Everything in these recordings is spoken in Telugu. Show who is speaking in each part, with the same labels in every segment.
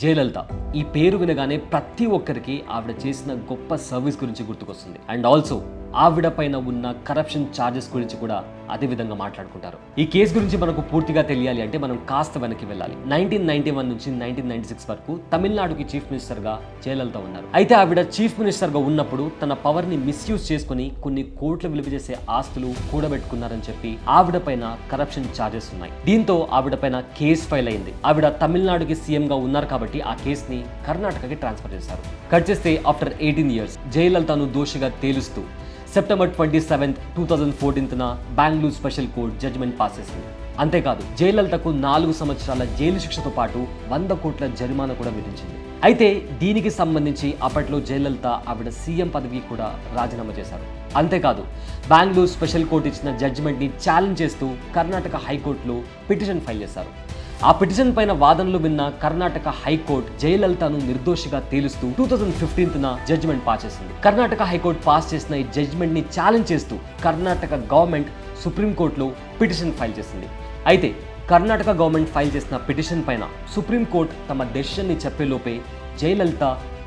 Speaker 1: జయలలిత ఈ పేరు వినగానే ప్రతి ఒక్కరికి ఆవిడ చేసిన గొప్ప సర్వీస్ గురించి గుర్తుకొస్తుంది. అండ్ ఆల్సో ఆవిడ పైన ఉన్న కరప్షన్ ఛార్జెస్ గురించి కూడా అదే విధంగా మాట్లాడుకుంటారు. ఈ కేసు గురించి మనకు పూర్తిగా తెలియాలి అంటే మనం కాస్త వెనక్కి వెళ్ళాలి. 1991 నుంచి 1996 వరకు తమిళనాడుకి చీఫ్ మినిస్టర్ గా జయలలిత ఉన్నారు. అయితే ఆవిడ చీఫ్ మినిస్టర్ గా ఉన్నప్పుడు తన పవర్ ని మిస్యూజ్ చేసుకుని కొన్ని కోట్ల విలువ చేసే ఆస్తులు కూడబెట్టుకున్నారని చెప్పి ఆవిడ పైన కరప్షన్ ఛార్జెస్ ఉన్నాయి. దీంతో ఆవిడ పైన కేసు ఫైల్ అయింది. ఆవిడ తమిళనాడుకి సీఎం గా ఉన్నారు కాబట్టి ఆ కేసుని కర్ణాటకకి ట్రాన్స్ఫర్ చేశారు. కట్ చేస్తే ఆఫ్టర్ 18 years జయలలితను దోషిగా తేలుస్తూ September 27, 2014 Bengaluru special court judgement pass చేసింది. అంతేకాదు జయలలితకు 4 సంవత్సరాల జైలు శిక్షతో పాటు 100 కోట్ల జరిమానా కూడా విధించింది. అయితే దీనికి సంబంధించి అప్పట్లో జయలలిత ఆవిడ సీఎం పదవి కూడా రాజీనామా చేశారు. అంతేకాదు బెంగళూరు స్పెషల్ కోర్ట్ ఇచ్చిన జడ్జిమెంట్ ని ఛాలెంజ్ చేస్తూ కర్ణాటక హైకోర్టులో పిటిషన్ ఫైల్ చేశారు. ఆ పిటిషన్ పైన వాదనలు విన్న కర్ణాటక హైకోర్టు జయలలితను నిర్దోషిగా తేలుస్తూ 2015 జడ్జిమెంట్ పాస్ చేసింది. కర్ణాటక హైకోర్టు పాస్ చేసిన ఈ జడ్జిమెంట్ ని ఛాలెంజ్ చేస్తూ కర్ణాటక గవర్నమెంట్ సుప్రీంకోర్టులో పిటిషన్ ఫైల్ చేసింది. అయితే కర్ణాటక గవర్నమెంట్ ఫైల్ చేసిన పిటిషన్ పైన సుప్రీంకోర్టు తమ డెసిషన్ ని చెప్పేలోపే జయలలిత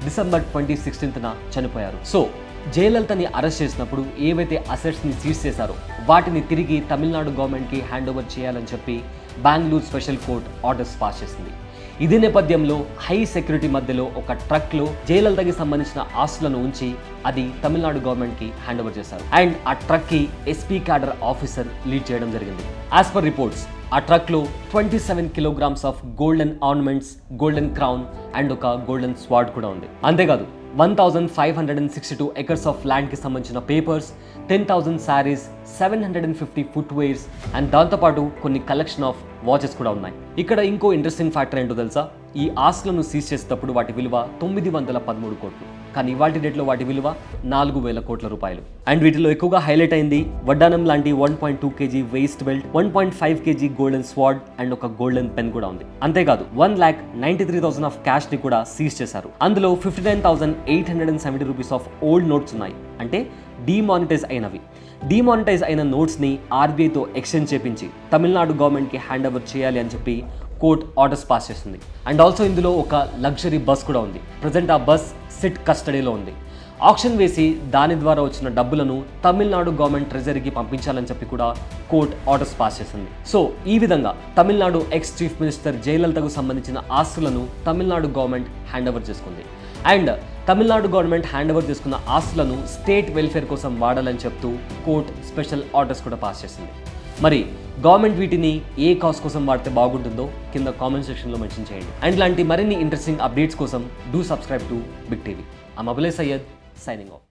Speaker 1: డిసెంబర్ 2016 చనిపోయారు. సో జయలలితని అరెస్ట్ చేసినప్పుడు ఏవైతే అసెట్స్ ని సీజ్ చేశారో వాటిని తిరిగి తమిళనాడు గవర్నమెంట్ కి హ్యాండ్ ఓవర్ చేయాలని చెప్పి Bengaluru special court orders pass చేసింది. ఇదే నేపథ్యంలో హై సెక్యూరిటీ మధ్యలో ఒక ట్రక్ లో జయలలితకి సంబంధించిన ఆస్తులను ఉంచి అది తమిళనాడు గవర్నమెంట్ కి హ్యాండ్ ఓవర్ చేశారు. అండ్ ఆ ట్రక్ కి ఎస్పీ క్యాడర్ ఆఫీసర్ లీడ్ చేయడం జరిగింది. యాజ్ పర్ రిపోర్ట్స్ ఆ ట్రక్ లో 27 kilograms of golden ornaments, golden crown and ఒక గోల్డెన్ స్వార్డ్ కూడా ఉంది. అంతేకాదు 1562 acres ఆఫ్ ల్యాండ్ కి సంబంధించిన పేపర్స్, 10,000 sarees, 750 ఫుట్వేర్స్ అండ్ దాంతోపాటు కొన్ని కలెక్షన్ ఆఫ్ వాచెస్ కూడా ఉన్నాయి. ఇక్కడ ఇంకో ఇంట్రెస్టింగ్ ఫ్యాక్టర్ ఏంటో తెలుసా? ఈ ఆస్తులను సీజ్ చేసేటప్పుడు వాటి విలువ 913 కోట్లు, కానీ ఇవాల్టి డేట్లో వాటి విలువ 4,000 కోట్ల రూపాయలు. అండ్ వీటిలో ఎక్కువగా హైలైట్ అయింది వడ్డానం లాంటి 1.2 kg waist belt, 1.5 kg golden sword and ఒక గోల్డెన్ పెన్ కూడా ఉంది. అంతేకాదు 1,93,000 ఆఫ్ క్యాష్ ని కూడా సీజ్ చేశారు. అందులో 59,870 రూపీస్ ఆఫ్ ఓల్డ్ నోట్స్ ఉన్నాయి, అంటే డిమానిటైజ్ అయినవి. డిమానిటైజ్ అయిన నోట్స్ ని ఆర్బీఐతో ఎక్స్చేంజ్ చేపించి తమిళనాడు గవర్నమెంట్ కి హ్యాండ్ ఓవర్ చేయాలి అని చెప్పి కోర్ట్ ఆర్డర్స్ పాస్ చేసింది. అండ్ ఆల్సో ఇందులో ఒక లగ్జరీ బస్ కూడా ఉంది. ప్రజెంట్ ఆ బస్ సిట్ కస్టడీలో ఉంది. ఆక్షన్ వేసి దాని ద్వారా వచ్చిన డబ్బులను తమిళనాడు గవర్నమెంట్ ట్రెజరీకి పంపించాలని చెప్పి కూడా కోర్ట్ ఆర్డర్స్ పాస్ చేసింది. సో ఈ విధంగా తమిళనాడు ఎక్స్ చీఫ్ మినిస్టర్ జయలలితకు సంబంధించిన ఆస్తులను తమిళనాడు గవర్నమెంట్ హ్యాండ్ ఓవర్ చేసుకుంది. And Tamil Nadu government hand over చేసుకున్న ఆస్తులను స్టేట్ వెల్ఫేర్ కోసం వాడాలని చెప్తూ కోర్ట్ స్పెషల్ ఆర్డర్స్ కూడా పాస్ చేసింది. మరి గవర్నమెంట్ వీటిని ఏ కాజ్ కోసం వాడితే బాగుంటుందో కింద కామెంట్ సెక్షన్లో మెన్షన్ చేయండి. అండ్ ఇలాంటి మరిన్ని ఇంట్రెస్టింగ్ అప్డేట్స్ కోసం do subscribe to Big TV. I'm Abulay Syed, signing off.